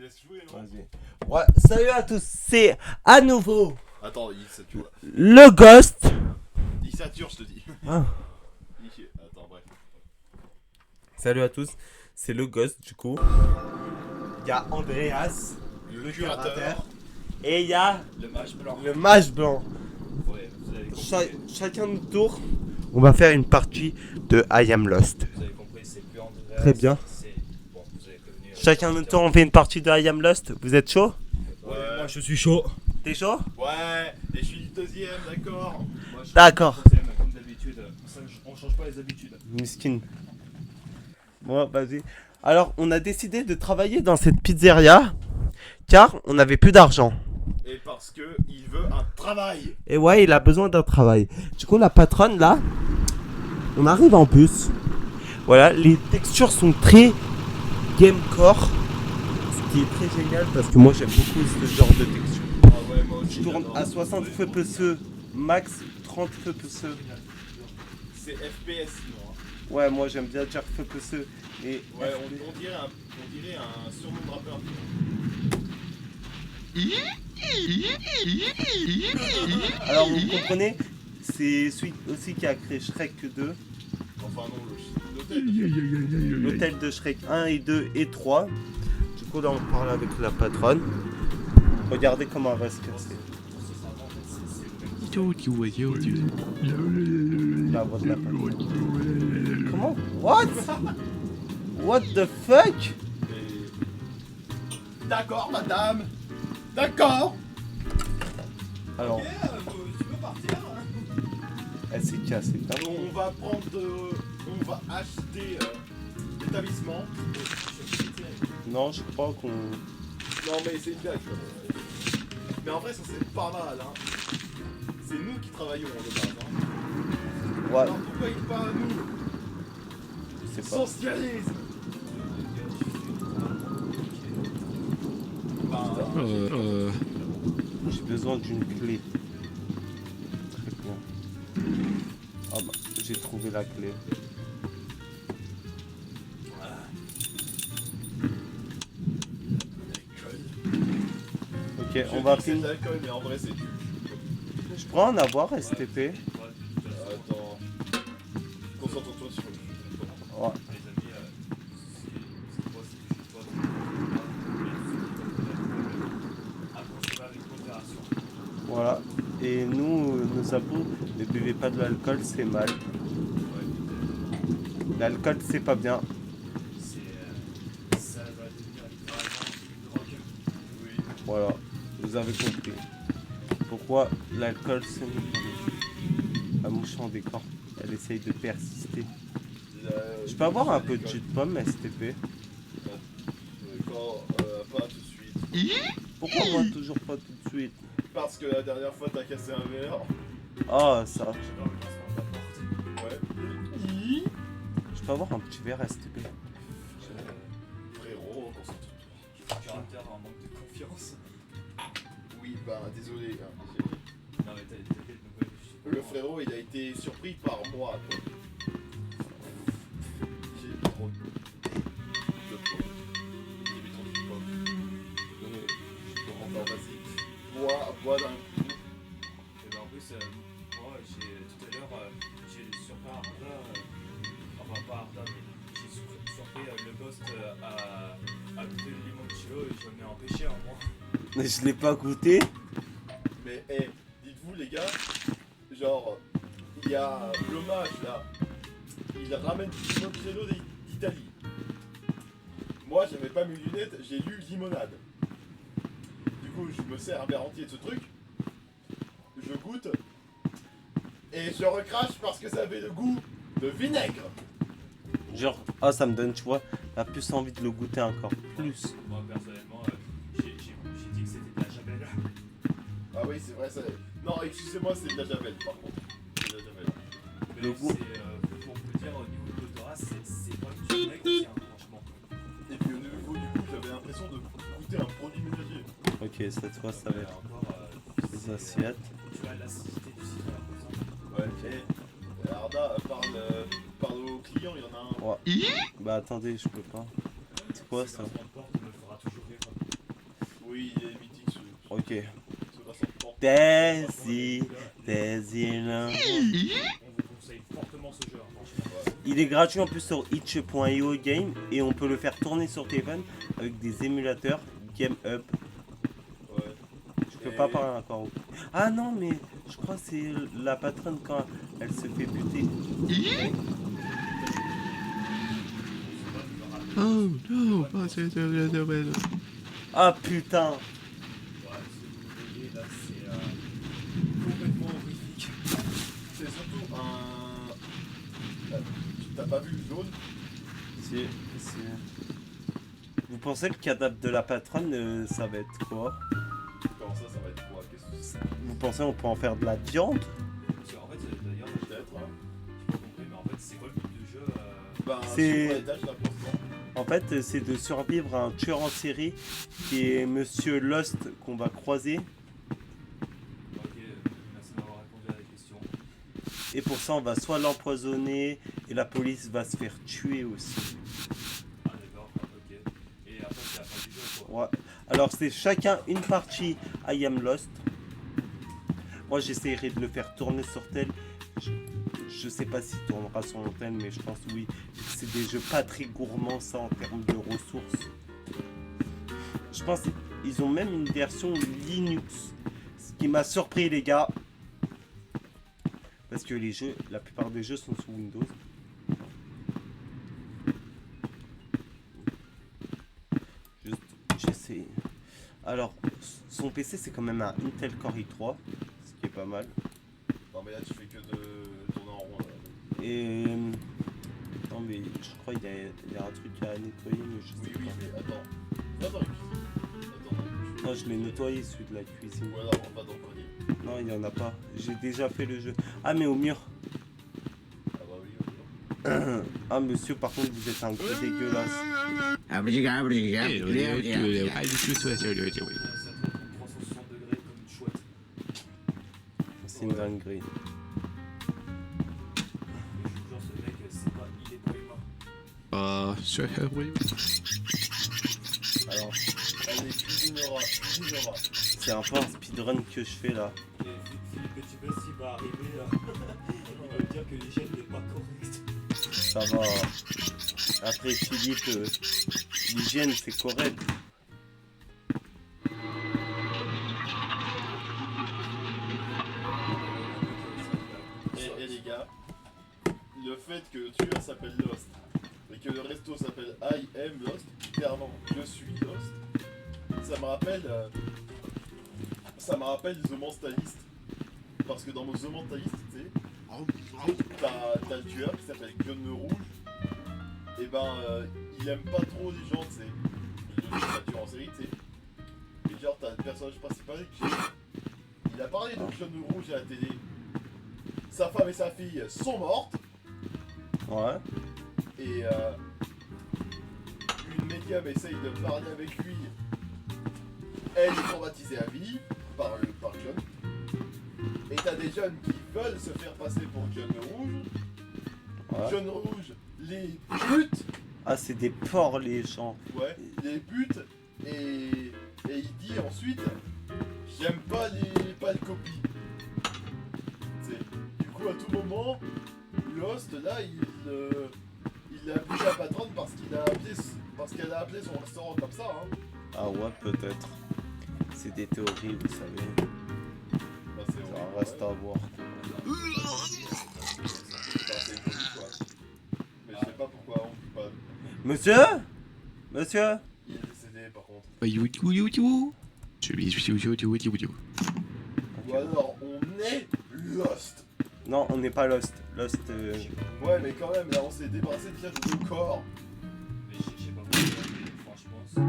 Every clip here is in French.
laisses jouer, non? Vas-y. Ouais, salut à tous, c'est à nouveau Attends, il sature là. le Ghost. Il sature, je te dis. Ah. Attends, bref. Salut à tous, c'est le Ghost du coup. Il y a Andreas, le curateur, et il y a Le mage blanc. le mage blanc. Ouais, vous avez compris. Chacun de tour, on va faire une partie de I Am Lost. Vous avez compris, c'est plus Andreas. Très bien. C'est... Bon, vous avez prévenu. Chacun de tour, on fait une partie de I Am Lost. Vous êtes chaud? Ouais, moi je suis chaud. T'es chaud? ouais, et je suis le deuxième, d'accord. Moi, je suis D'accord. troisième, comme d'habitude. On change pas les habitudes. Miskin. Bon, vas-y. Alors, on a décidé de travailler dans cette pizzeria car on n'avait plus d'argent. Et parce que il veut un travail. Et ouais, il a besoin d'un travail. Du coup, la patronne là, on arrive en bus. Voilà, les textures sont très gamecore, ce qui est très génial parce que moi j'aime beaucoup ce genre de texture. Ah ouais, moi aussi. Je tourne j'adore. à 60 fps, max 30 fps. C'est FPS sinon. Hein. Ouais, moi j'aime bien dire fps. Et Ouais, on dirait un surnom de rappeur. alors vous comprenez, c'est celui aussi qui a créé Shrek 2, Enfin non, l'hôtel. l'hôtel de Shrek 1 et 2 et 3. Du coup là on parle avec la patronne. Regardez comment elle va se casser. La voix de la patronne. Comment? What? What the fuck? Et... D'accord, madame. D'accord. Alors, Tu peux partir. Hein. elle s'est cassée. On va on va acheter l'établissement. Non, je crois qu'on... Non mais c'est une blague. Mais en vrai ça c'est pas mal hein. C'est nous qui travaillons de base hein. Ouais, Alors pourquoi il parle à nous? je sais pas. Socialisme. Bah, J'ai besoin d'une clé. Très bien. Ah bah, j'ai trouvé la clé. Ok, on va c'est de finir. l'alcool mais en vrai c'est du... Je pourrais en avoir STP. Attends. Concentre-toi sur le... Ouais. Les amis, c'est quoi, c'est chez toi. Approchez pas avec modération. Voilà. Et nous, nous avons, ne buvez pas de l'alcool, c'est mal. L'alcool, c'est pas bien. Ça va devenir littéralement une drogue. Oui. Voilà, vous avez compris. Pourquoi l'alcool, c'est mauvais. La mouche en décor, elle essaye de persister. Je peux avoir un peu de jus de pomme, STP? Pas tout de suite. Pourquoi moi toujours pas tout de suite? Parce que la dernière fois t'as cassé un verre. Ah, ça. J'adore le classement de la porte. Ouais. Je peux avoir un petit verre, STP? Frérot, concentre-toi. Curateur en manque de confiance. Oui, bah désolé. Hein, désolé. Non mais t'inquiète, donc Le frérot il a été surpris par moi. Quoi. J'ai mis trop de pommes. J'ai mis trop de pommes. Attends, vas-y. Bois d'un coup. Et ben en plus, moi j'ai tout à l'heure, j'ai surpris Arda, enfin pas Arda, mais j'ai surpris le Ghost à goûter le limoncello et je me mets empêché en moi. Mais je l'ai pas goûté. Mais dites-vous les gars, genre, il y a l'hommage là, il ramène du limoncello d'Italie. Moi j'avais pas mes lunettes, j'ai lu limonade. Du coup je me sers un verre entier de ce truc, je goûte, et je recrache parce que ça avait le goût de vinaigre. Genre, ah, ça me donne, tu vois, la plus envie de le goûter encore plus. Moi personnellement, j'ai dit que c'était de la javel. Ah oui c'est vrai ça. Non excusez-moi c'est de la javel par contre. C'est de la javel. Mais Le goût. c'est, pour vous dire, au niveau de l'odorat, c'est pas du vinaigre aussi, hein, franchement. Et puis au niveau du goût j'avais l'impression de goûter un produit ménager. Ok, cette fois, ça va être Encore, les assiettes. tu as l'acidité du citron. Ouais, et Arda parle aux clients, il y en a un. Ouais. Bah attendez, je peux pas. C'est quoi ça? Le classement de porte me fera toujours rire. Ok. Ce rassemblement. Daisy, On Daisyland. vous conseille fortement ce jeu, hein, franchement. Ouais. Il est gratuit en plus sur itch.io game et on peut le faire tourner sur téléphone avec des émulateurs Game Up. Ouais. Je peux pas parler encore. Ah non, mais je crois que c'est la patronne quand elle se fait buter. Oh no, oh, c'est Ah putain. Ouais, ce que vous voyez là, c'est complètement horrifique. C'est surtout un. T'as pas vu le jaune? Vous pensez que le cadavre de la patronne, ça va être quoi? Comment ça va être quoi? Qu'est-ce que c'est? Vous pensez on peut en faire de la viande? Parce qu'en fait, d'ailleurs, Peut-être, hein. j'ai pas compris, mais en fait, c'est quoi le but du jeu Ben, C'est- sur l'étage là pour l'instant. En fait, c'est de survivre à un tueur en série qui est Monsieur Lost qu'on va croiser. Ok, merci de m'avoir répondu à la question. Et pour ça, on va soit l'empoisonner et la police va se faire tuer aussi. Ah d'accord, ok. Et après, c'est la fin du jeu, quoi. Ouais. Alors, c'est chacun une partie I Am Lost. Moi, j'essaierai de le faire tourner sur tel. Je sais pas s'il tournera sur l'antenne, mais je pense oui. C'est des jeux pas très gourmands, ça, en termes de ressources. Je pense qu'ils ont même une version Linux. Ce qui m'a surpris, les gars. Parce que les jeux, la plupart des jeux sont sous Windows. Juste, j'essaie. Alors, son PC, c'est quand même un Intel Core i3, ce qui est pas mal. Non, mais là tu fais que de tourner en rond là. Et. Non, mais je crois qu'il y a un truc à nettoyer, mais je sais Oui, oui, pas. mais attends. Va dans la cuisine. Attends, Non, je l'ai nettoyé celui de la cuisine. Ou alors on va dans le grenier. Non, il y en a pas. J'ai déjà fait le jeu. Ah, mais au mur. Ah bah oui, oui. Ah, monsieur, par contre, vous êtes un gros dégueulasse. Ça tourne comme 360 degrés comme une chouette. C'est une dinguerie. Et je vous jure, ce mec, il est pas humain. Ah, Alors, Allez, cuisinera. c'est un peu un speedrun que je fais là. Et Philippe Petitbest, il va arriver, il va me dire que l'hygiène n'est pas correcte. Ça va. Après, Philippe, l'hygiène, c'est correct. Et les gars, le fait que le tueur s'appelle Lost et que le resto s'appelle I am Lost, clairement, je suis Lost, ça me rappelle The Mentalist. Parce que dans The Mentalist, tu sais, t'as le tueur qui s'appelle John le Rouge, et ben il aime pas trop les gens, tu sais, le tueur en série, tu sais. Et genre, t'as le personnage principal qui. Il a parlé de John le Rouge à la télé. Sa femme et sa fille sont mortes. Ouais. Et une médium essaye de parler avec lui. Elle est traumatisée à vie par John. Et t'as des jeunes qui veulent se faire passer pour John le Rouge. Ouais. John Rouge les bute. Ah, c'est des porcs, les gens. Ouais, les bute. Et il dit ensuite j'aime pas les copies. Du coup, à tout moment, Lost, là, il a appelé la patronne parce qu'elle a appelé son restaurant comme ça. Hein. Ah ouais, peut-être. C'est des théories, vous savez. Bah, c'est Ça horrible, reste ouais. à voir. Enfin, c'est une folie, quoi. Mais je sais pas pourquoi on dit pas. Monsieur Monsieur Il est décédé par contre. Ou alors on est Lost. Non, on n'est pas Lost. Lost, Ouais, mais quand même, là on s'est débarrassé déjà de deux corps. Mais je sais pas pourquoi, mais franchement, ce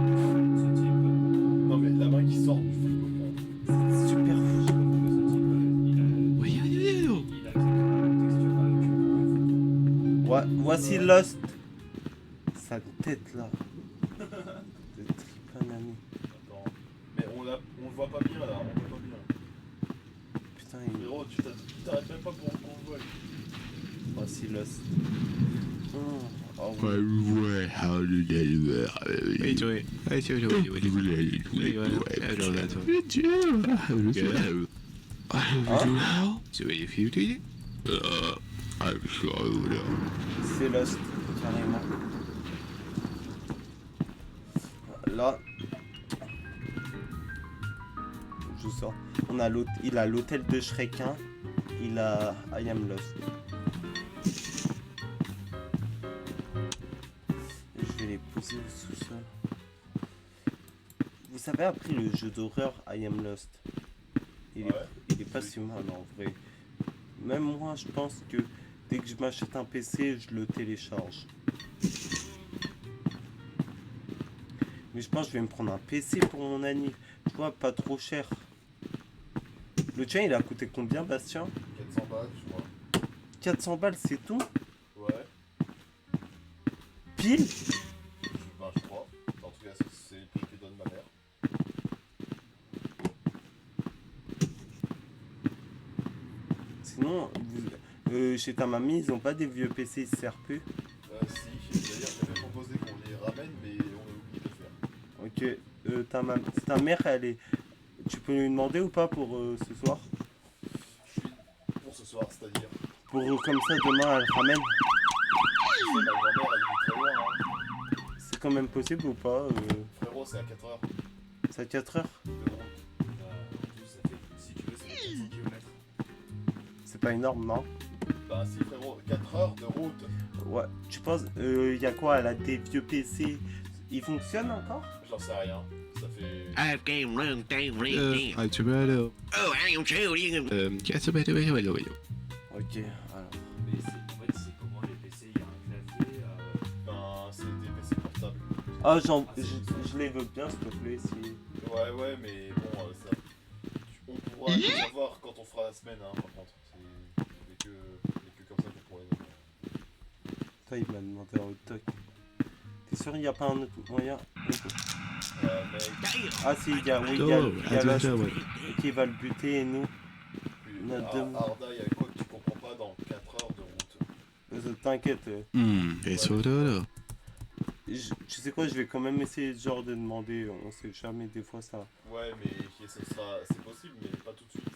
type. Non, mais la main qui sort du frigo, là. c'est super Je fou. sais pas pourquoi ce type, il a exactement la texture avec une Ouais, voici Lost. Sa tête là. De tripanami. Attends. Mais on le voit pas bien là, on le voit pas bien. Putain, il... Frérot, tu t'arrêtes même pas pour qu'on le voie. Voici Lost. Oh, oui. 快会好你的月，哎对，哎就就我的月，哎就那种，就为 50，I'm sorry。 C'est Lost, carrément. Là, je sors. Il a l'hôtel de Shrek 1. Il a I Am Lost. Et je vais les poser au sous-sol. Vous savez, après le jeu d'horreur I Am Lost, il est pas si mal en vrai. Même moi, je pense que dès que je m'achète un PC, je le télécharge. Mais je pense que je vais me prendre un PC pour mon année. Tu vois, pas trop cher. Le tien, il a coûté combien, Bastien? 400 balles, je crois. 400 balles, c'est tout? Ouais. Pile? Je crois. En tout cas, c'est le prix que donne ma mère. Sinon, chez ta mamie, ils ont pas des vieux PC, ils se servent plus? Si, d'ailleurs, j'avais proposé qu'on les ramène, mais on a oublié de le faire. Ok, ta mère, elle est... Tu peux lui demander ou pas pour ce soir? Pour ce soir, c'est-à-dire. Pour comme ça, demain, elle ramène. Tu sais, ma grand-mère, elle est très loin. Hein. C'est quand même possible ou pas Frérot, c'est à 4 heures C'est à 4 heures? de route. En plus, ça fait, si tu veux, ça fait 400 km. C'est pas énorme, non? Bah si, frérot, 4 heures de route. Ouais, tu penses, y a quoi? Elle a des vieux PC. Ils fonctionnent encore? J'en sais rien. Ça fait... I can run down right now. I tomorrow. Oh, I am shooting. Qu'est-ce que tu veux? Ok, alors. Mais en fait, c'est comment les PC, il y a un clavier. Ben, c'est des PC portables. Ah, je les veux bien, s'il te plaît, si... Ouais, mais bon, ça... On pourra le savoir quand on fera la semaine, hein, par contre. Il n'y a que comme ça qu'on pourrait... Toi, il m'a demandé un hot dog. T'es sûr, il n'y a pas un autre moyen? Mec, Ah si, il y a Lost qui va le buter et nous. Arda, il y a quoi que tu comprends pas dans 4 heures de route? T'inquiète. Et sur là. Tu sais quoi, je vais quand même essayer genre de demander, on sait jamais, des fois ça... Ouais, mais c'est possible, mais pas tout de suite.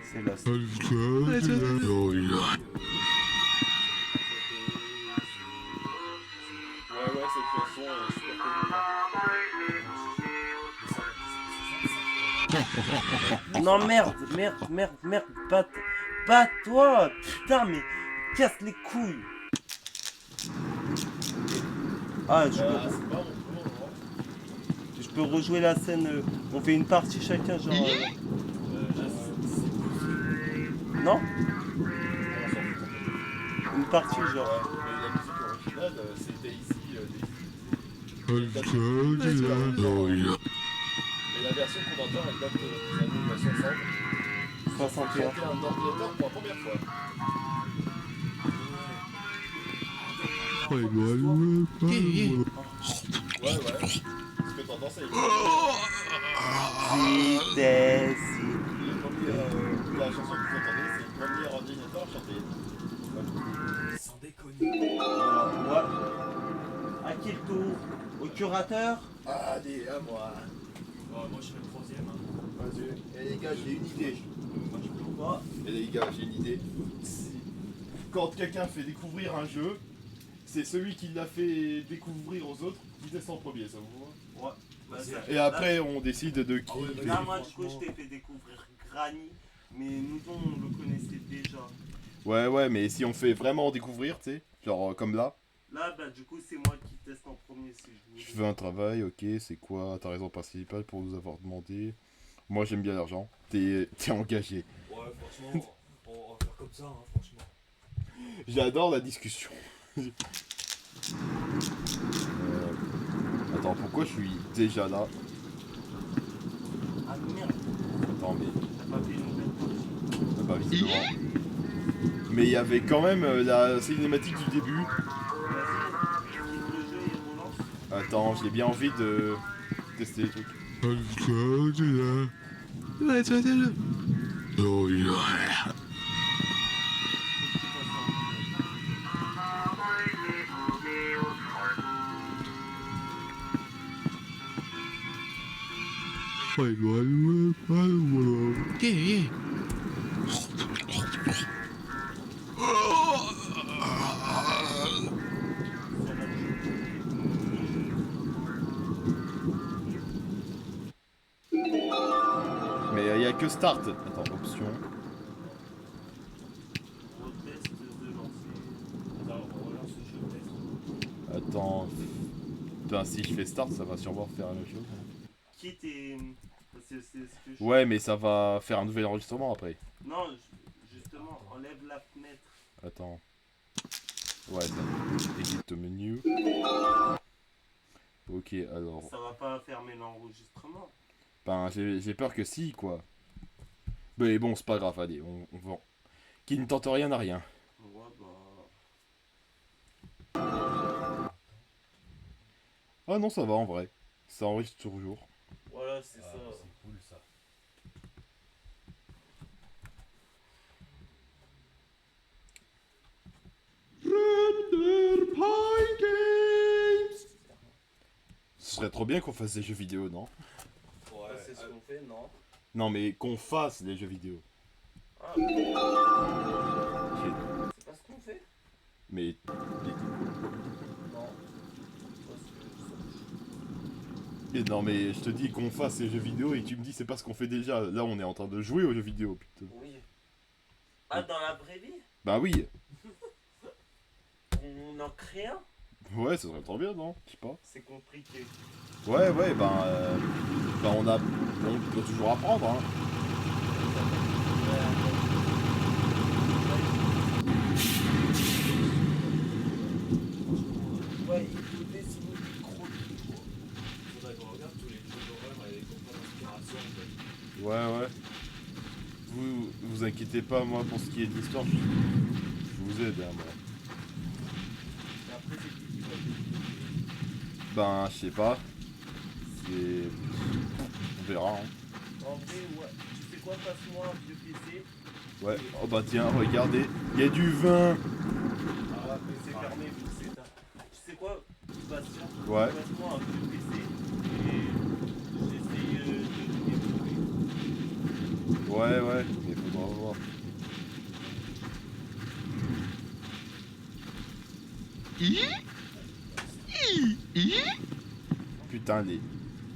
C'est Lost. Ouais, cette chanson est super connue. Non, merde, bats-toi, putain, mais casse les couilles. Ah, C'est pas mon tour, je peux rejouer la scène, on fait une partie chacun, genre... Non? Une partie, genre... Ouais, mais la musique originale, c'est Daisy. Mais la version qu'on entend, elle date des années 60. 61. Chantée un ordinateur pour la première fois. Ouais. Ce que t'entends, c'est... Daisy. La chanson que vous entendez, c'est le premier ordinateur chanté. Sans déconner. Ouais. À qui le tour? Au curateur? Allez, à moi. Moi, je fais le troisième. Hein. Vas-y. Et les gars, j'ai une idée. Moi, je peux pas. Et les gars, j'ai une idée. Quand quelqu'un fait découvrir un jeu, c'est celui qui l'a fait découvrir aux autres qui descend en premier, ça vous va? Ouais. Bah, Et après, on décide de qui. Là, moi, du coup, je t'ai fait découvrir Granny, mais nous, on le connaissait déjà. Ouais, mais si on fait vraiment découvrir, tu sais, genre comme là. Là, bah, du coup, c'est moi qui teste en premier si je veux. Je veux un travail, ok, c'est quoi ta raison principale pour nous avoir demandé? Moi, j'aime bien l'argent. T'es engagé. Ouais, franchement, on va faire comme ça, hein, franchement. J'adore la discussion. Attends, pourquoi je suis déjà là? Ah merde, Attends, mais... t'as pas fait une nouvelle partie. Bah, visiblement. Mais il y avait quand même la cinématique du début. Vas-y, quitte le jeu et relance. Attends, j'ai bien envie de... tester les trucs. Oh, yeah. Yeah. Mais il y a que start. Attends, option. Test de lancer. Attends, on relance le jeu peut-être. Attends. Putain, si je fais start, ça va sûrement faire la même chose. Quitte et. C'est ce que je. Ouais, mais ça va faire un nouvel enregistrement après. Non, justement, enlève la fenêtre. Attends. Ouais, ça. Exit au menu. Ok, alors. Ça va pas fermer l'enregistrement. Ben, j'ai peur que si, quoi. Mais bon, c'est pas grave, allez, on va. Qui ne tente rien n'a rien. Ouais, bah. Ah non, ça va en vrai. Ça enregistre toujours. Voilà, c'est ça. C'est cool ça. Ce serait trop bien qu'on fasse des jeux vidéo, non? Ouais, C'est ce qu'on fait, non? Non, mais qu'on fasse des jeux vidéo. Ah, Ok. c'est pas ce qu'on fait? Mais. Non. Mais non, mais je te dis qu'on fasse ces jeux vidéo et tu me dis c'est pas ce qu'on fait déjà. Là, on est en train de jouer aux jeux vidéo, putain. Oui. Ah, dans la vraie vie? Bah oui. On en crée un? Ouais, ça serait trop bien, non? Je sais pas. C'est compliqué. Ouais, on peut toujours apprendre, hein. Ouais, écoutez si vous micro. Faudrait qu'on regarde tous les jeux d'horreur et qu'on prenne l'inspiration en fait. Ouais, ouais. Vous inquiétez pas, moi, pour ce qui est de l'histoire, je vous aide, hein, moi. Et après, c'est plus dur. Ben, je sais pas. C'est. On verra, hein. En vrai, ouais. Tu sais quoi, passe-moi un vieux PC. Ouais. Oh bah tiens, regardez, il y a du vin. Ah, mais c'est fermé, vu que c'est tard. Tu sais quoi, Bastien? Ouais. Passe-moi un vieux PC et j'essaye de le développer. Ouais, ouais, mais faudra voir. Putain, les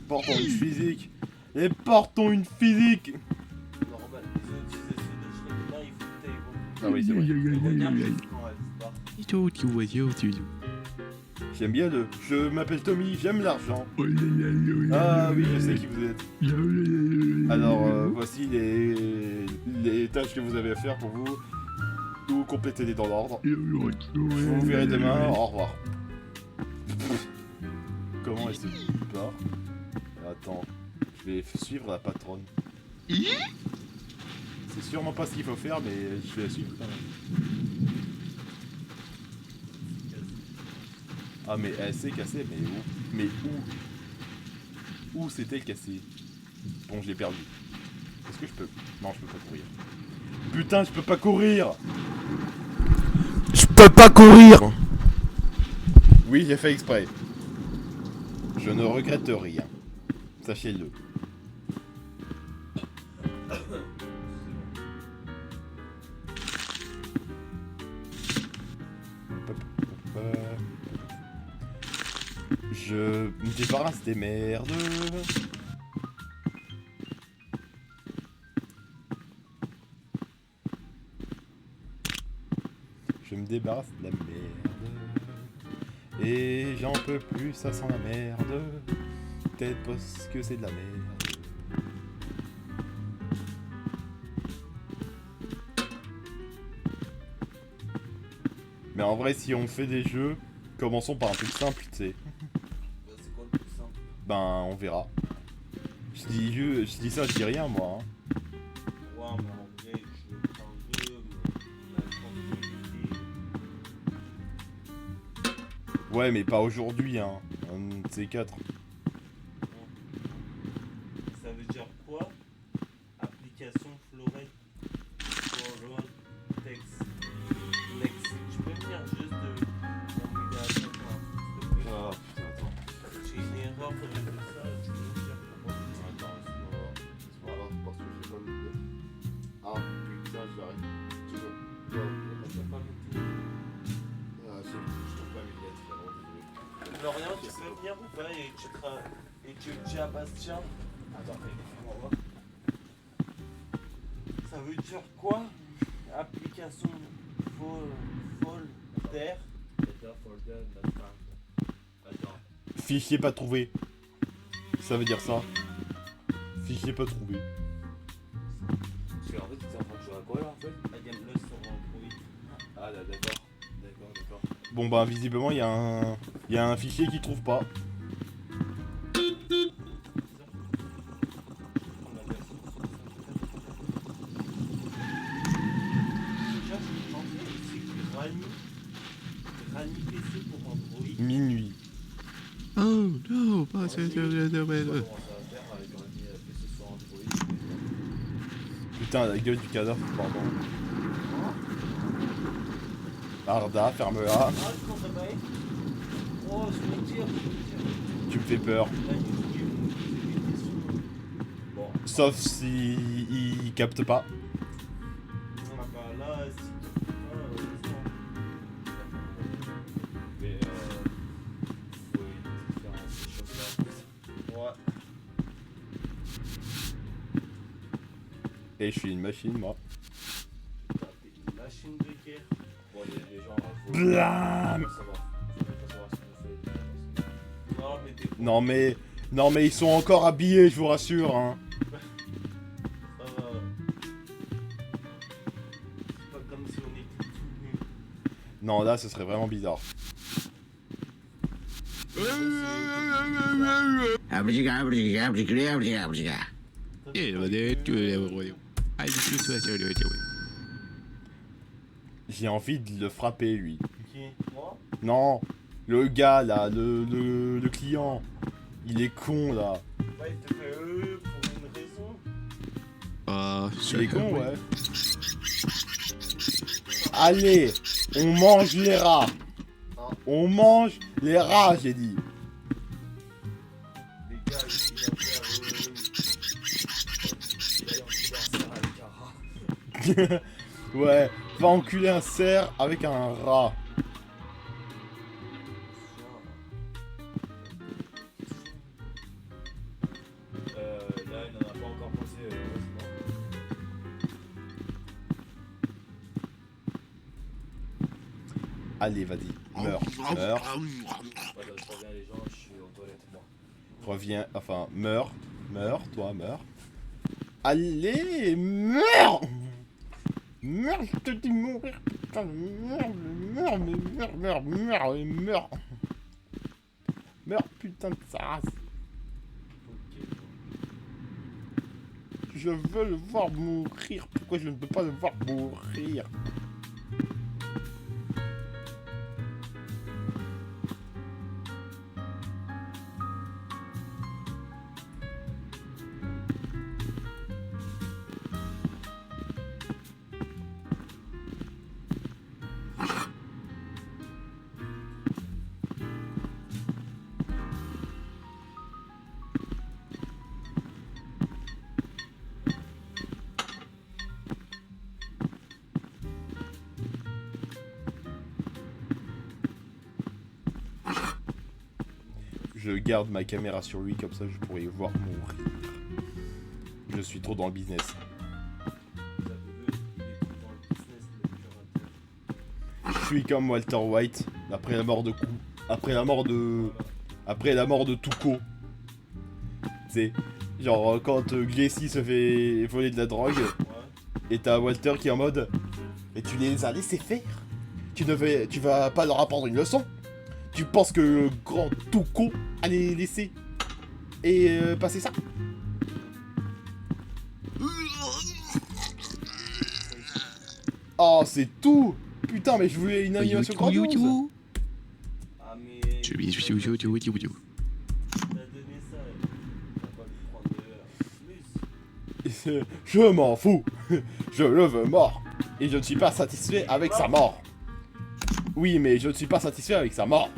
portons une physique. Les portons une physique. Normal, ils ont utilisé ceux de Shrek. Là, il faut que t'ailles voir. Ah oui, c'est vrai. Regarde juste quand elle se bat. J'aime bien le. Je m'appelle Tommy, j'aime l'argent. Ah oui, je sais qui vous êtes. Alors, voici les tâches que vous avez à faire pour vous. Ou complétez-les dans l'ordre. Je vous verrai demain, au revoir. Comment elle se part? Attends, je vais suivre la patronne. C'est sûrement pas ce qu'il faut faire, mais je vais la suivre quand même. Ah mais elle s'est cassée, mais où? Mais où? Où s'est-elle cassée? Bon, je l'ai perdu. Est-ce que je peux? Non, je peux pas courir. Putain, je peux pas courir! Je peux pas courir! Oui, j'ai fait exprès. Je ne regrette rien. Sachez-le. Je me débarrasse des merdes. Je me débarrasse de la merde. Et j'en peux plus, ça sent la merde. Peut-être parce que c'est de la merde. Mais en vrai, si on fait des jeux, commençons par un truc simple, tu sais. C'est quoi le plus simple? Ben, on verra. Je dis ça, je dis rien, moi. Hein. Ouais, mais en vrai, je veux prendre un jeu, mais Ouais, mais pas aujourd'hui, hein. Un de ces quatre. Tiens, j'arrive. Tu veux? Ah, je trouve pas mes lunettes, frérot, désolé. Florian, tu peux venir ou pas et tu dis à Bastien. Attends, on va voir. Ça veut dire quoi? Application folder. Attends. Fichier pas trouvé. Ça veut dire ça. Fichier pas trouvé. Parce qu'en fait, t'étais en train de jouer à quoi là en fait? La game plus sur Android. Ah là, d'accord. D'accord. Bon bah visiblement il y a un fichier qui trouve pas. Déjà, je me demandais, c'est que Rani PC pour Android. Minuit. Oh non, pas On va commencer à faire avec un PC sur Android. Putain la gueule du cadavre, pardon. Arda, ferme-la. Ah, comment ça va être? Oh, je veux dire. Tu me fais peur. Là, il faut que vous posez des questions. Bon, Sauf si il capte pas. Ah bah là, si tu fais pas, heureusement. mais faut éviter de faire ces choses-là. Ouais. Et je suis une machine moi. T'es une machine de guerre. Bon, les gens, faut Blam. pas savoir. Faut pas savoir ce qu'on fait. Non, mais t'es Non mais ils sont encore habillés, je vous rassure hein. ça va. C'est pas comme si on était tout nus. Non là ce serait vraiment bizarre. J'ai envie de le frapper lui. Qui? Moi? Non, le gars là, le client. Il est con là. Ouais, il te fait pour une raison. Ah, Il est con ouais. Allez, on mange les rats. On mange les rats j'ai dit. Les gars, il va faire. Il a un avec un rat. Ouais, va enculer un cerf avec un rat. Là, il n'en a pas encore posé, heureusement. Allez, vas-y, meurs, meurs, Ouais, je reviens les gens, je suis aux toilettes, moi. reviens, enfin, meurs, toi, meurs. Allez, meurs. Meurs, je te dis mourir, putain, meurs, meurs. Meurs, putain de sa race. Je veux le voir mourir, pourquoi je ne peux pas le voir mourir? Je garde ma caméra sur lui, comme ça je pourrais le voir mourir. Je suis trop dans le business. Je suis comme Walter White, après la mort de Tuco. C'est genre quand Gracie se fait voler de la drogue, et t'as Walter qui est en mode mais tu les as laissés faire. Tu vas pas leur apprendre une leçon. Tu penses que le grand Tuco allait laisser et passer ça? Oh, c'est tout. Putain, mais je voulais une animation grandiose. Ah, mais. Je T'as donné ça, t'as pas dû prendre plus. Je m'en fous. Je le veux mort. Et je ne suis pas satisfait avec sa mort. Oui, mais je ne suis pas satisfait avec sa mort.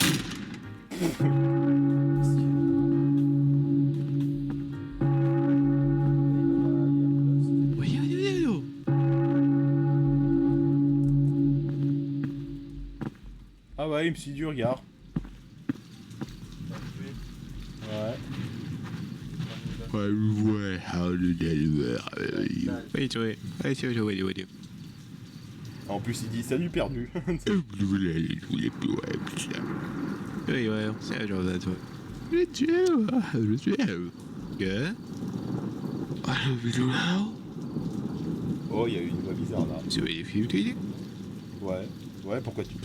Ah ouais, il me suit du regard. Ouais. En plus, il dit salut perdu. Oh, il y a eu une voix bizarre là. Ouais. Ouais, pourquoi tu...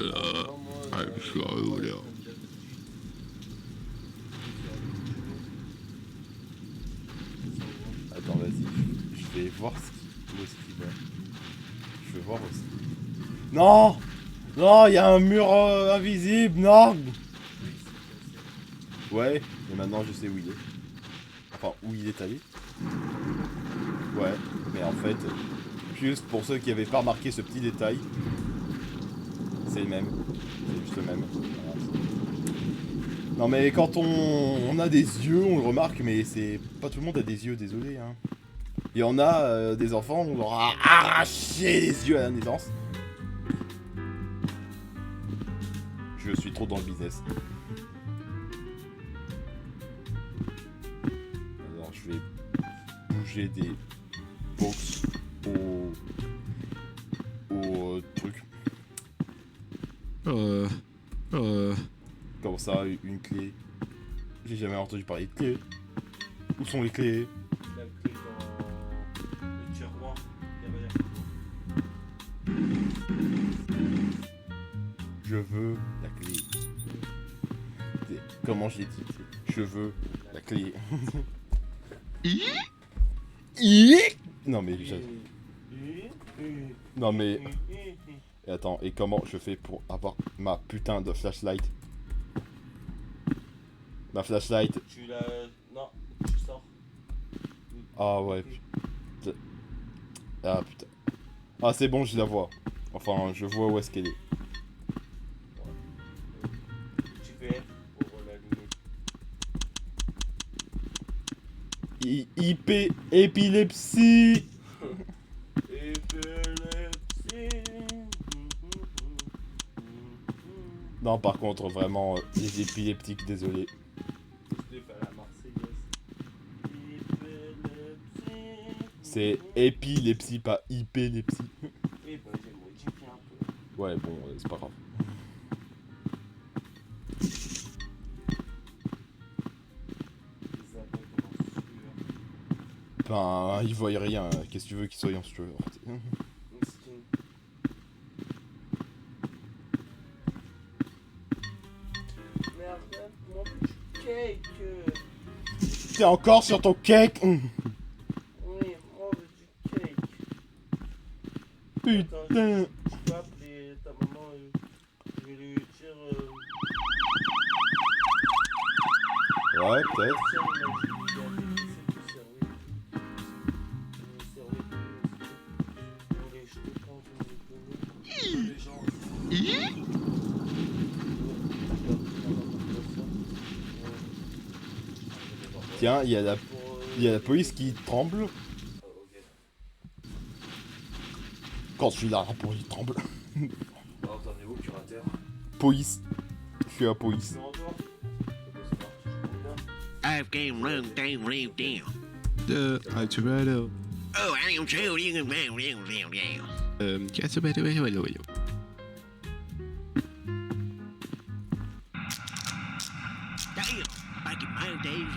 Attends, vas-y. Je vais voir où est-ce qu'il va. Je vais voir aussi. Non! Non, il y a un mur invisible, non! Ouais, mais maintenant je sais où il est. Enfin, où il est allé. Ouais, mais en fait, juste pour ceux qui n'avaient pas remarqué ce petit détail, c'est le même. C'est juste le même. Voilà. Non mais quand on a des yeux, on le remarque, mais c'est... Pas tout le monde a des yeux, désolé. Hein. Il y en a des enfants, on leur a arraché les yeux à la naissance. Je suis trop dans le business. Alors je vais bouger des box au truc. Comme ça, une clé. J'ai jamais entendu parler de clé. Où sont les clés? La clé dans le tiroir derrière. Je veux la clé. Comment j'ai dit? Je veux la clé. Non mais... Non mais... Et attends, et comment je fais pour avoir ma putain de flashlight? Ma flashlight. Tu la... Non, tu sors. Ah ouais. Ah putain. Ah c'est bon, je la vois. Enfin, je vois où est-ce qu'elle est. Tu fais pour l'allumer. IP épilepsie. Non, par contre, vraiment, les épileptiques, désolé. C'est épilepsie, pas hypélepsie. Oui, bah j'ai modifié un peu. Ouais, bon, c'est pas grave. Ben, ils voient rien. Qu'est-ce que tu veux qu'ils soient en sueur? Merde, mon petit cake. T'es encore sur ton cake? Oui, moi je veux du cake. Putain. Attends, je peux appeler ta maman et je vais lui dire. Ouais, peut-être. Tiens, il m'a dit qu'il avait laissé tout servir. Il servait pour les jeter quand je me donnais. Les gens. Tiens, il y a la police qui tremble. Quand je suis là, la police tremble. Alors, t'en es où, curateur? Police. Je suis à police. I've game run down, real down. I'm Toronto. Oh, I am shooting and down. Just a better way. Damn, back in my days,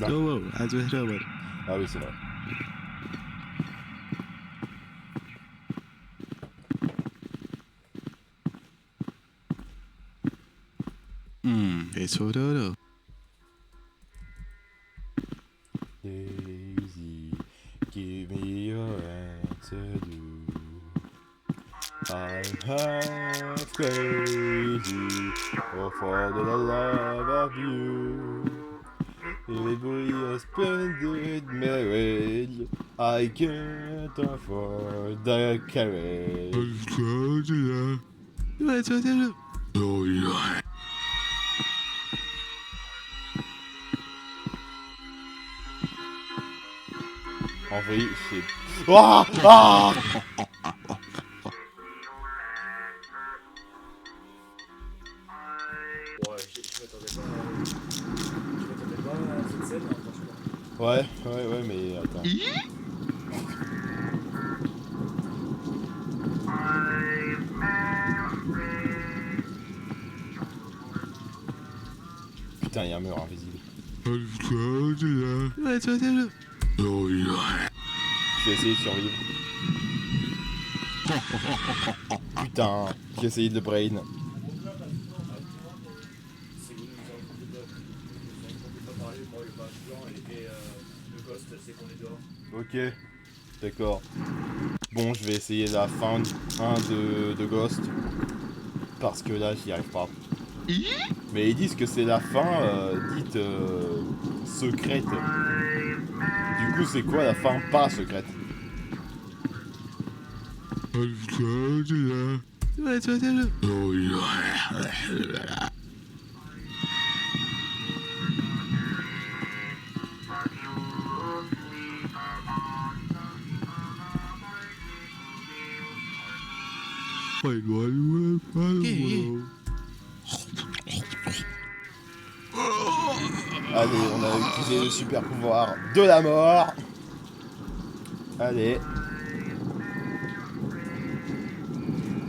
Ah. Oh, I just heard it. Ah oui, c'est vrai. It's Toronto. Daisy, give me your answer, do. I'm half crazy, oh, for the love of you. Everybody has splendid marriage, I can't afford the carriage. Oh, yeah. En vrai, c'est... Ah, ah attends. Putain, il y a un mur invisible. Je vais essayer de survivre. Putain, j'ai essayé de le brain. C'est où nous avons pas parlé, moi, le mage blanc et le ghost, c'est qu'on est dehors. Ok, d'accord. Bon, je vais essayer la fin 1 de Ghost. Parce que là, j'y arrive pas. Mais ils disent que c'est la fin dite secrète. Du coup, c'est quoi la fin pas secrète? Allez, on a utilisé le super pouvoir de la mort. Allez.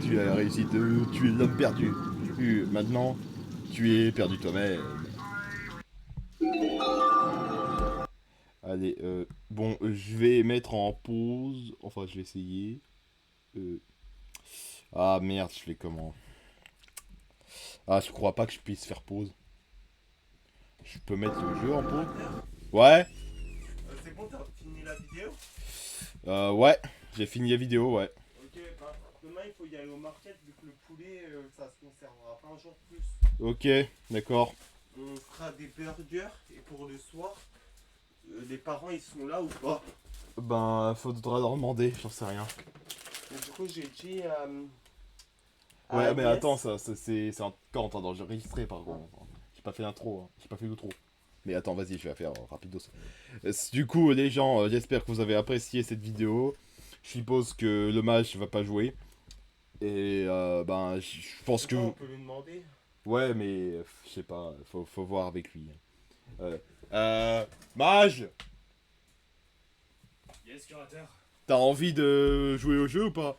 Tu as réussi de tuer l'homme perdu. Maintenant, tu es perdu toi-même. Allez, bon, je vais mettre en pause. Enfin, je vais essayer. Ah merde, je fais comment? Ah, je crois pas que je puisse faire pause. Je peux mettre le jeu en pause? Ouais. C'est bon, t'as fini la vidéo? Ouais, j'ai fini la vidéo, ouais. Ok, bah, demain il faut y aller au market vu que le poulet ça se conservera pas un jour de plus. Ok, d'accord. On fera des burgers et pour le soir, les parents ils sont là ou pas? Ben, faudra leur demander, j'en sais rien. Et du coup j'ai dit Ouais, mais attends, ça c'est encore en train d'enregistrer par contre. J'ai pas fait l'intro, hein. J'ai pas fait l'outro. Mais attends, vas-y, je vais la faire rapidos. Du coup, les gens, j'espère que vous avez apprécié cette vidéo. Je suppose que le mage va pas jouer. Et ben, je pense que... On peut lui demander. Ouais, mais je sais pas, faut voir avec lui. Mage, Yes, curateur. t'as envie de jouer au jeu ou pas?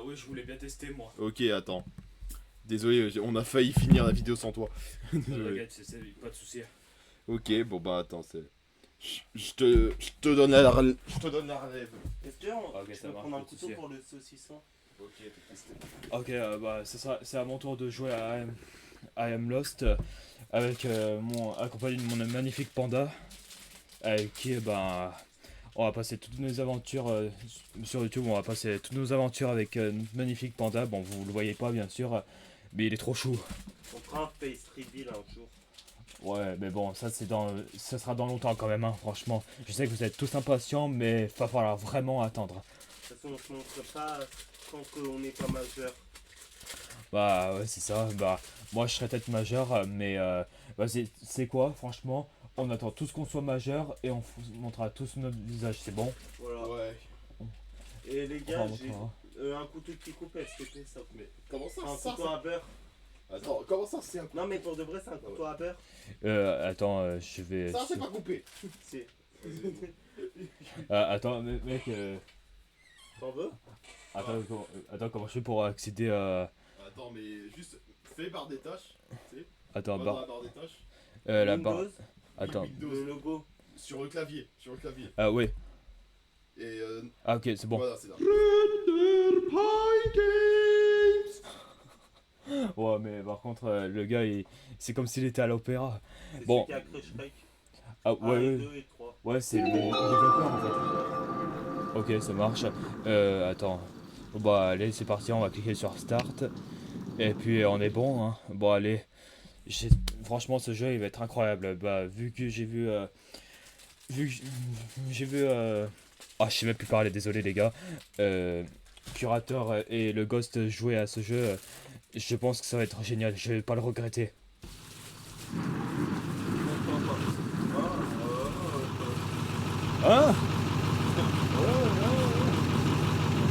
Oui, je voulais bien tester, moi. Ok, attends. Désolé, on a failli finir la vidéo sans toi. Désolé. T'inquiète, pas de soucis. Ok, bon bah attends, c'est... Je te donne la relève. Je te donne la relève. Est-ce que on Ok, je ça peux marche, prendre un pas de couteau souci. pour le saucisson? Ok, t'es testé. Ok, bah c'est à mon tour de jouer à I Am Lost avec accompagné de mon magnifique panda avec qui on va passer toutes nos aventures sur YouTube, on va passer toutes nos aventures avec notre magnifique panda. Bon, vous le voyez pas bien sûr, mais il est trop chou. On fera un face reveal un jour. Ouais, mais bon, ça sera dans longtemps quand même, hein, franchement. Je sais que vous êtes tous impatients, mais va falloir vraiment attendre. De toute façon on se montre pas tant qu'on n'est pas majeur. Bah ouais, c'est ça. Bah moi je serais peut-être majeur, mais c'est quoi, franchement, on attend tous qu'on soit majeur et on montrera tous notre visage, c'est bon. Voilà. Ouais. Et les Enfin, gars, on j'ai montrera. un couteau qui coupe, est-ce que c'est ça? Mais comment ça, Un couteau à beurre. Attends, comment ça c'est un coup? Non mais pour de vrai c'est un couteau à beurre. Attends, je vais. Ça c'est pas coupé. C'est. Attends, mec. T'en veux? Attends, comment je fais pour accéder à. Attends, mais juste fais barre des tâches. Tu sais, Attends, va dans la barre des tâches. la barre. Windows, Attends. Windows, le logo. sur le clavier. Sur le clavier. Ah ouais. Et Ah ok, c'est bon. voilà, c'est là. Ouais, mais par contre, le gars, c'est comme s'il était à l'opéra. C'est Bon. celui qui a créé Shrek. Ah 1 ouais, et ouais. 2 et 3. Ouais, c'est le développeur en fait. Ok, ça marche. Attends. Bon, bah, allez, c'est parti, on va cliquer sur Start. Et puis, on est bon, hein. Bon, allez. Franchement, ce jeu, il va être incroyable. Bah, vu que j'ai vu. Ah, je sais même plus parler, désolé les gars. Curateur et le Ghost jouer à ce jeu, je pense que ça va être génial. Je vais pas le regretter. Hein?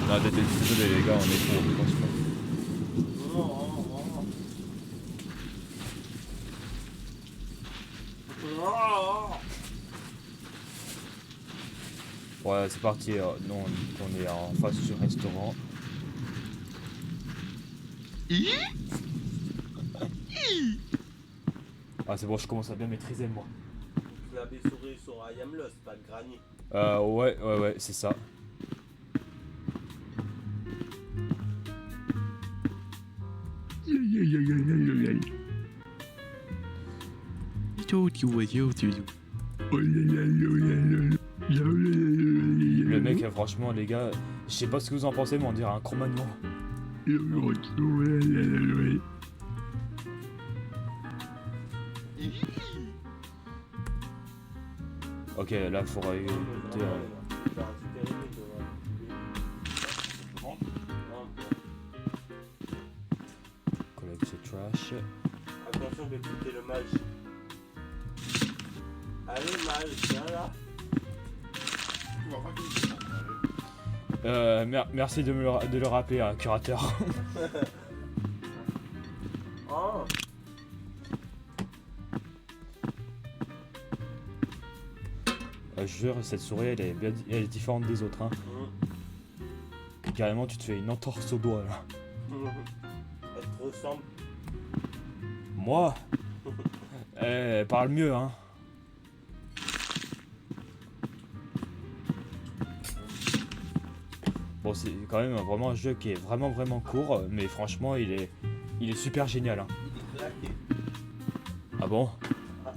Non, désolé les gars, on est trop, franchement. Ouais, c'est parti. Non, on est en face du restaurant. Ah, c'est bon, je commence à bien maîtriser moi. Clavier souris sur I am lost, pas de granny. Ouais, c'est ça. Le mec, franchement, les gars, je sais pas ce que vous en pensez, mais on dirait un Cro-Magnon. Ok, là, faut rajouter. Collect the trash. Attention, je vais écouter le mage. Allez, mage, viens là. Tu vois pas que c'est ça. Merci de le rappeler, hein, curateur. Oh. Je jure, cette souris, elle est différente des autres. Hein. Carrément, tu te fais une entorse au doigt là. Elle te ressemble. Moi elle parle mieux, hein. Bon, c'est quand même vraiment un jeu qui est vraiment court, mais franchement, il est super génial. Hein. Claqué. Ah bon? Ah.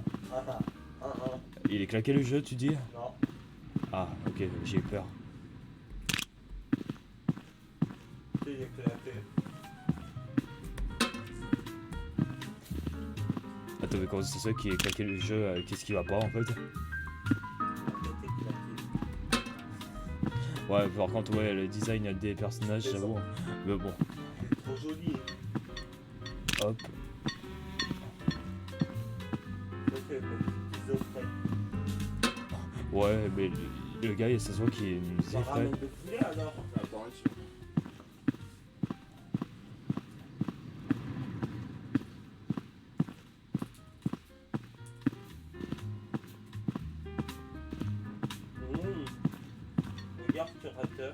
Il est claqué le jeu, tu dis? Non. Ah, ok, j'ai eu peur. Il est claqué. Attends, mais comment c'est ça qui est claqué le jeu? Qu'est-ce qui va pas en fait? Ouais, par contre, ouais, le design des personnages, j'avoue. Mais bon, Trop joli. hop. Ok, petit offret. Ouais, mais le gars, ça se voit qu'il est On ramène de poulet alors. Attends, une seconde. Regarde, curateur.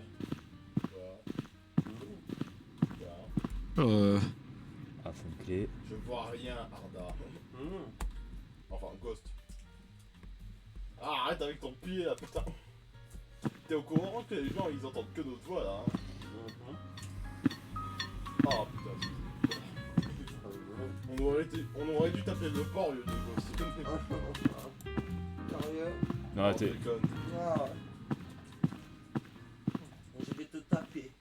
Ah, faut une clé. Je vois rien, Arda. Enfin, Ghost. Ah, arrête avec ton pied là, putain. T'es au courant que les gens ils entendent que notre voix là, hein. Ah putain. On aurait dû taper le port au lieu de Ghost. Sérieux? Non, Oh, t'es. déconne. Ah. Je vais te taper.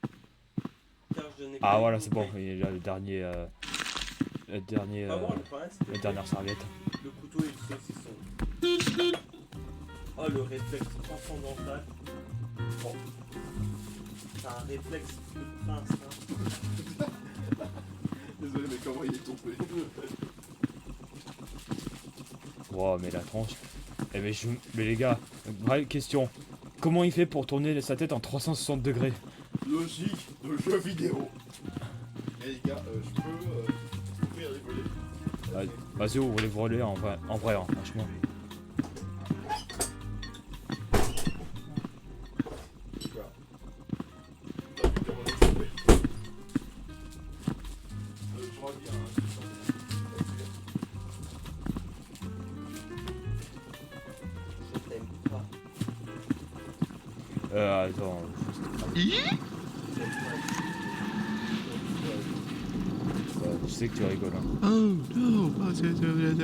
Car je n'ai Ah, pas voilà, écouté. c'est bon. Il est là, le dernier. Le dernier. Pas bon, le pain, c'était La dernière serviette. le couteau et le saucisson. Oh, le réflexe transcendantal. Bon. C'est un réflexe de prince, hein. Désolé, mais comment il est tombé? Wow, mais la tronche. Eh, mais les gars, vraie question. Comment il fait pour tourner sa tête en 360 degrés? Logique de jeu vidéo. Eh les gars, je peux ouvrir les volets. Vas-y, ouvre les volets en vrai, hein, franchement. Voilà. T'as vu comment on est tombé? Je vois bien, hein, Je t'aime pas. Attends. Je sais que tu rigoles. Hein. Oh no! Oh, C'est pas le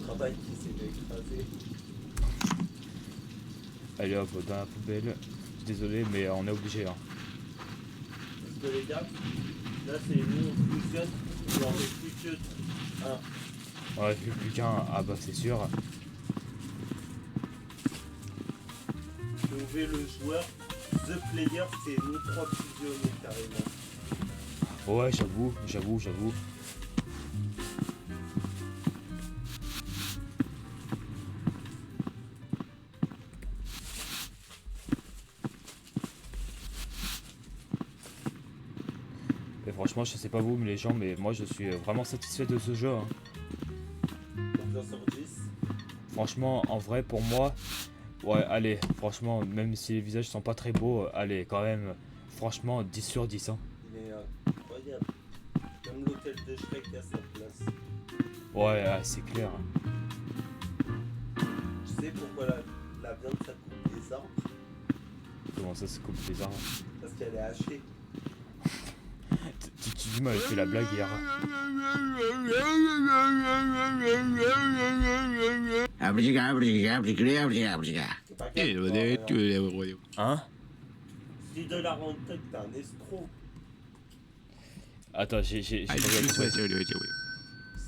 travail qui s'est écrasé. Allez hop, dans la poubelle. Désolé, mais on est obligé. Hein. Parce que les gars, là c'est nous, on fusionne, et on est plus que un. Ouais, plus qu'un. Ah bah c'est sûr. Trouver le joueur, the player, c'est nous trois fusionnés carrément. Ouais, j'avoue. Et franchement, je sais pas vous, mais les gens, mais moi je suis vraiment satisfait de ce jeu. Hein. Combien sur 10? Franchement, en vrai, pour moi, Ouais, allez, franchement, même si les visages sont pas très beaux, allez, quand même, franchement, 10 sur 10, hein. Il est incroyable. Même l'hôtel de Shrek a sa place. Ouais, c'est clair. Tu sais pourquoi la viande ça coupe les arbres? Comment ça se coupe les arbres? Parce qu'elle est hachée. Tu m'avais fait la blague hier. C'est pas Eh, grave, Hein? Si de la rentelle, t'es un escroc. Attends, j'ai Ah, pas je bien suis compris. sûr, oui.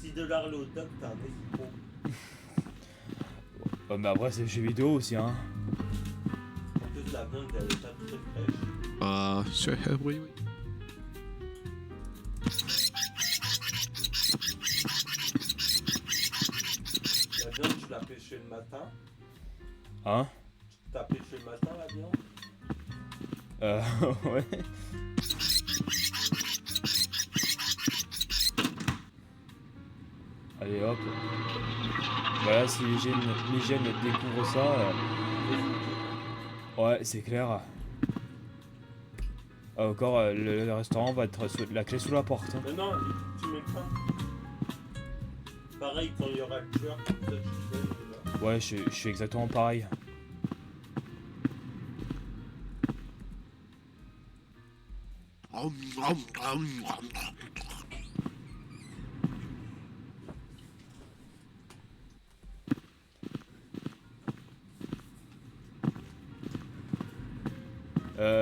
Si de l'art au doc, t'es un escroc. Ouais, mais après, c'est le jeu vidéo aussi, hein. En plus, la viande, elle est pas très fraîche. Ah, sûr, oui. La viande, tu l'as pêchée le matin. Hein? T'as pêché le matin, la viande? Ouais. Allez hop. Voilà, si l'hygiène découvre ça. Ouais, c'est clair. Encore, le restaurant va être la clé sous la porte. Hein. Mais non, tu mets pas. Pareil, quand il y aura le tueur, comme ça, tu sais, là. Ouais, je suis exactement pareil.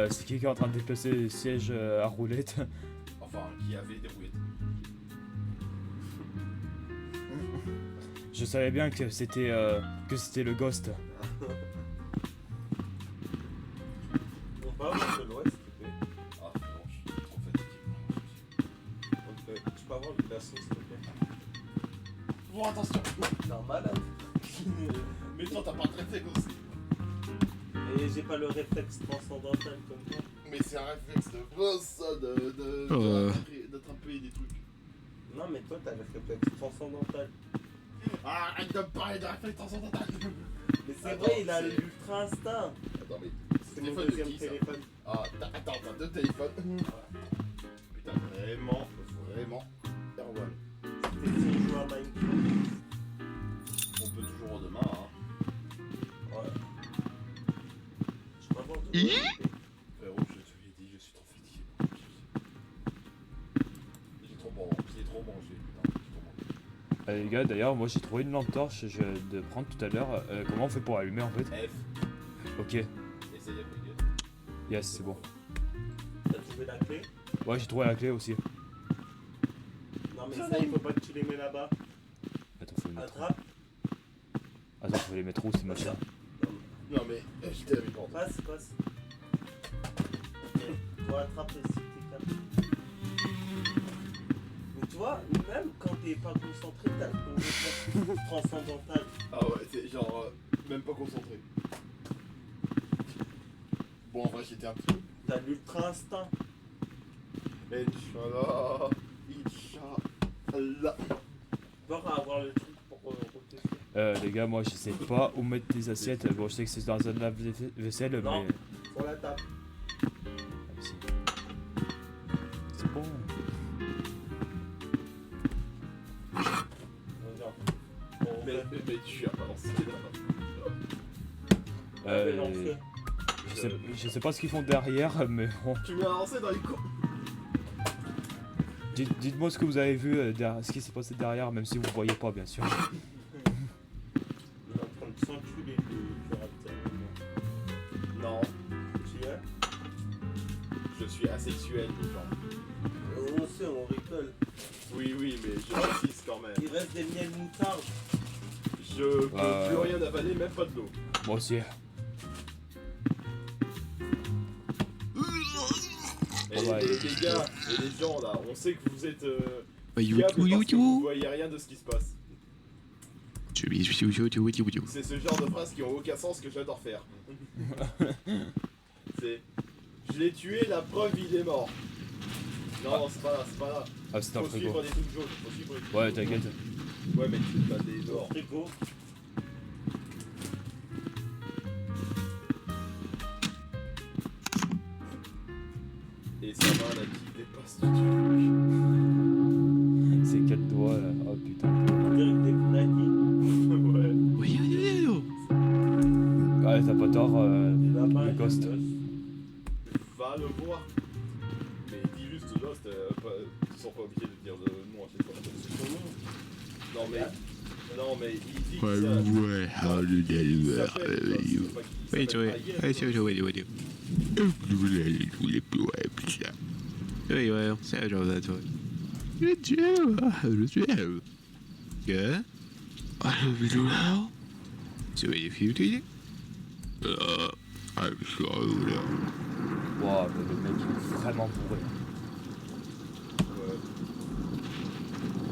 C'est qui est en train de déplacer les sièges à roulettes? Enfin, qui avait des roulettes. Je savais bien que c'était le ghost. On va avoir de l'ouest, s'il te plaît. Ah, non, je suis trop fatigué. Tu peux avoir le glaçon, s'il te plaît. Bon, attention. T'es un malade. Mais toi, t'as pas de réflexe aussi. Et j'ai pas le réflexe transcendantal comme toi. Mais c'est un réflexe de boss, ça, d'attraper des trucs. Non, mais toi, t'as le réflexe transcendantal. Ah, arrête de me parler de réflexe transcendantal. Mais c'est Attends, vrai, il a c'est- l'ultra instinct. Attends, mais C'est mon téléphone de deuxième qui, ça téléphone. Ah, attends, t'as deux téléphones. Putain, vraiment. Erwan. C'était si on joue à Minecraft. On peut toujours demain, hein. Ouais. Je peux avoir de Frérot, je te l'ai dit, je suis trop fatigué. J'ai trop mangé, putain. J'ai trop mangé. Les gars, d'ailleurs, moi j'ai trouvé une lampe torche de prendre tout à l'heure. Comment on fait pour allumer en fait? F, Ok, essaye d'appliquer. yes, c'est bon. T'as trouvé la clé? Ouais, j'ai trouvé la clé aussi. Non, mais ça, il faut pas que tu les mets là-bas. Attends, faut les mettre. Attrape. Attends, faut les mettre où ces machins? Non, mais je t'ai mis pas. Passe. Ok. Toi, attrape aussi tes câbles. Mais tu vois, même quand t'es pas concentré, t'as ton réflexe transcendantal. Ah ouais, c'est genre même pas concentré. Bon, en vrai, j'étais un petit peu. T'as l'ultra instinct. Inch'Allah. Tu vas avoir le truc pour retester. Les gars, moi je sais pas où mettre les assiettes. Bon, je sais que c'est dans un lave-vaisselle, Non. mais. Sur la table. Ah, si. C'est bon. Regarde. Bon, Mais tu as balancé là. Je sais pas ce qu'ils font derrière, mais bon. Tu m'as lancé dans les cours. Dites-moi ce que vous avez vu, ce qui s'est passé derrière, même si vous voyez pas, bien sûr. il est en train de s'enculer le caractère. Non, Tu es? je suis asexuel, les gens. On sait, on rigole. Oui, mais je précise quand même. Il reste des miels moutarde. Je peux plus rien avaler, même pas de l'eau. Moi aussi. Et Ouais, les gars et les gens là, on sait que vous êtes Bah, fiables parce que vous voyez rien de ce qui se passe. C'est ce genre de phrases qui ont aucun sens que j'adore faire. C'est je l'ai tué, la preuve il est mort. Non, c'est pas là. Ah, c'était un Faut frigo. suivre des trucs jaunes. Faut suivre des trucs Ouais, jaunes. t'inquiète. Ouais, mais tu pas des dehors. Frigo. sa main là qui dépasse du truc. C'est quel doigt là? Oh putain. On dirait que des Funaki. Ouais. Oui, oui, oui, oui. Ouais, t'as pas tort, Des lapins, le des Ghost. gosses. Va le voir. Mais dis juste Lost, ils sont pas obligés de dire le nom à chaque fois. C'est son nom. Non mais il dit Ouais, que ça. ouais, how do they Il do s'appelle it? Lost, You. c'est pas qu'il Wait, s'appelle wait, Ayer, wait, Lost. wait, wait, wait. Oui, ouais, c'est un genre de toi. Le Dieu, le Dieu. Que? Ah, le vidéo là. C'est une difficulté. I'm sorry. Wow, mais le mec il est vraiment bourré. Ouais.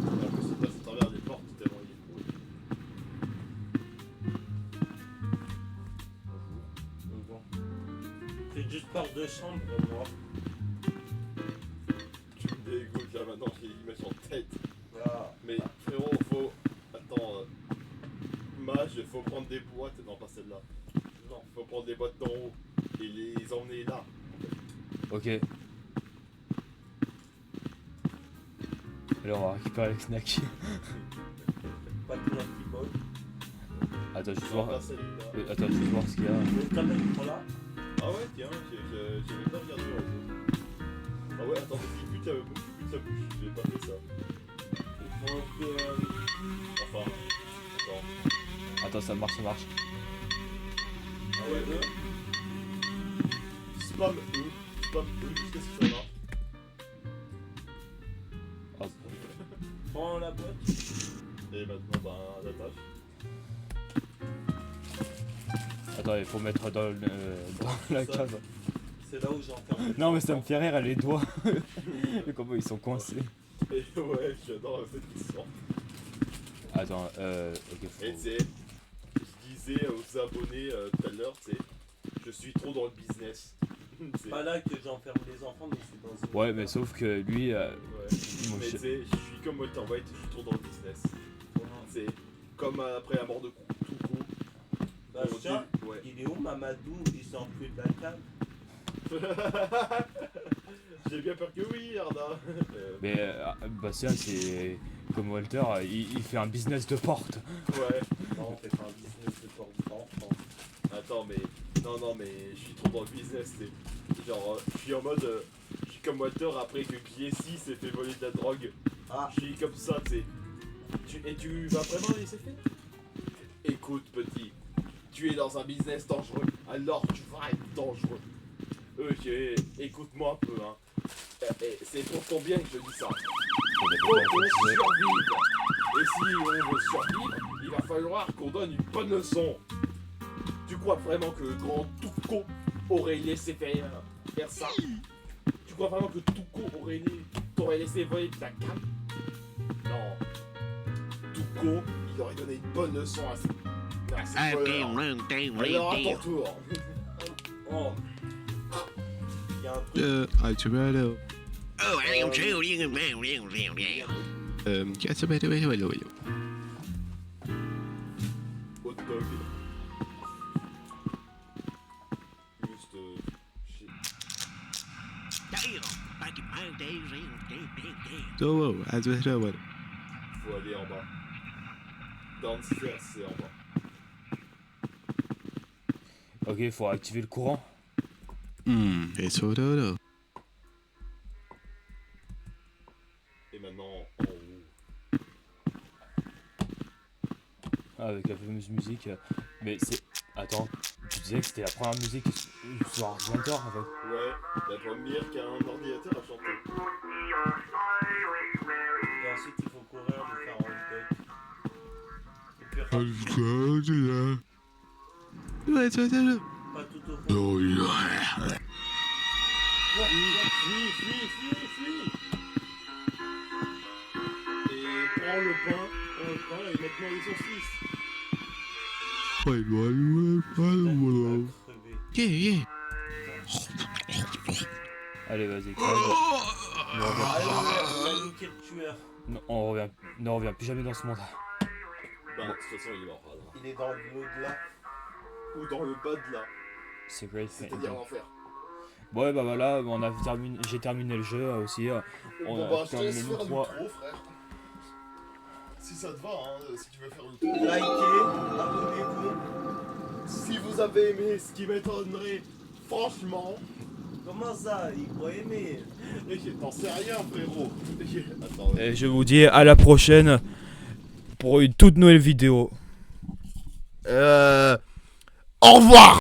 En plus, il passe à travers les portes tellement il est cool. Bonjour. C'est juste porte de chambre, moi. Tu me dégoûtes là maintenant, j'ai l'image en tête. Ah. Mais frérot, faut. Attends. Mage, faut prendre des boîtes. Non, pas celle-là. Non, faut prendre des boîtes d'en haut et les emmener là. Ok. Alors on va récupérer les snacks. Pas de Funaki Boy. Attends, je vais Non, voir. pas celle-là. Attends, je vais voir ce qu'il y a. Le cabane qui prend là. Ah ouais, tiens, j'avais pas regardé le réseau. Ah ouais, attends, parce qu'il pue beaucoup plus de sa bouche. J'ai pas fait ça. Il prend que. Enfin, attends. Attends, ça marche, ça marche. Ah ouais, Spam E. Spam E, jusqu'à ce que ça marche. Hop. Prends la boîte. Et maintenant, bah, l'attache. Attends, il faut mettre dans, dans la Ça. cave. C'est là où j'enferme. Non, mais ça me fait rire, les doigts. Comment ils sont coincés. Et ouais, j'adore le fait qu'ils sortent. Attends, ok, Et faut. tu sais, je disais aux abonnés tout à l'heure, tu sais, je suis trop dans le business. C'est- Pas là que j'enferme les enfants, mais c'est dans une. Ouais, mais sauf que lui. Ouais. Mon Mais chien- tu sais, je suis comme Walter White, je suis trop dans le business. C'est comme après la mort de Touko. Bah, on ça, dit- ouais. il est où Mamadou? Il s'est enfui de la cave. J'ai bien peur que oui, Arda. Mais Bastien, c'est. Comme Walter, il fait un business de porte. Ouais. Non, on fait pas un business de porte d'enfant. Attends, mais. Non, mais je suis trop dans le business, tu sais. Genre, je suis en mode. Je suis comme Walter après que Giesi s'est fait voler de la drogue. Ah, Je suis comme ça, tu sais. Et tu vas vraiment le laisser faire? Écoute, petit. Tu es dans un business dangereux. Alors tu vas être dangereux. Ok, écoute-moi un peu, hein. C'est pour ton bien que je dis ça. Faut qu'on survive. Et si on veut survivre, il va falloir qu'on donne une bonne leçon. Tu crois vraiment que le grand Touko aurait laissé faire ça? Tu crois vraiment que Touko t'aurait laissé voler de ta cam? Non. Touko, il aurait donné une bonne leçon à ses voleurs. Alors à ton tour. oh. Il y a un truc. Altoretto. Oh, I am shooting a man. Qu'est-ce que c'est? Hot dog. Juste. Oh, Altoretto. Faut aller en bas. Downstairs, c'est en bas. Ok, il faut activer le courant. Et Sororo. Et maintenant, en haut. Ah, avec la fameuse musique. Mais c'est. Attends, tu disais que c'était la première musique sur ordinateur en fait. Ouais, la première qu'un ordinateur a chanté. Et ensuite, il faut courir, lui faire un hot dog. Et puis, Altoretto. pas tout au fond. Oh, yeah. Fuis. Et prends le pain et maintenant les saucisses. Ouais, Il va crever. yeah, yeah. Allez, vas-y, crève. Allez, on a niqué le tueur. Non, ne revient plus jamais dans ce monde. Bah, de toute façon, il est mort. Là. Il est dans l'au-delà. Ou dans le bas de là, C'est great. c'est-à-dire l'enfer. Ouais, bah voilà, j'ai terminé le jeu aussi. On Bon a bah je te terminé laisse le faire le 3. pro frère. Si ça te va, hein, si tu veux faire le tour. Likez, abonnez-vous. Si vous avez aimé, ce qui m'étonnerait, franchement, Comment ça, il faut aimer. t'en sais rien frérot. Attends, Et je vous dis à la prochaine pour une toute nouvelle vidéo. au revoir.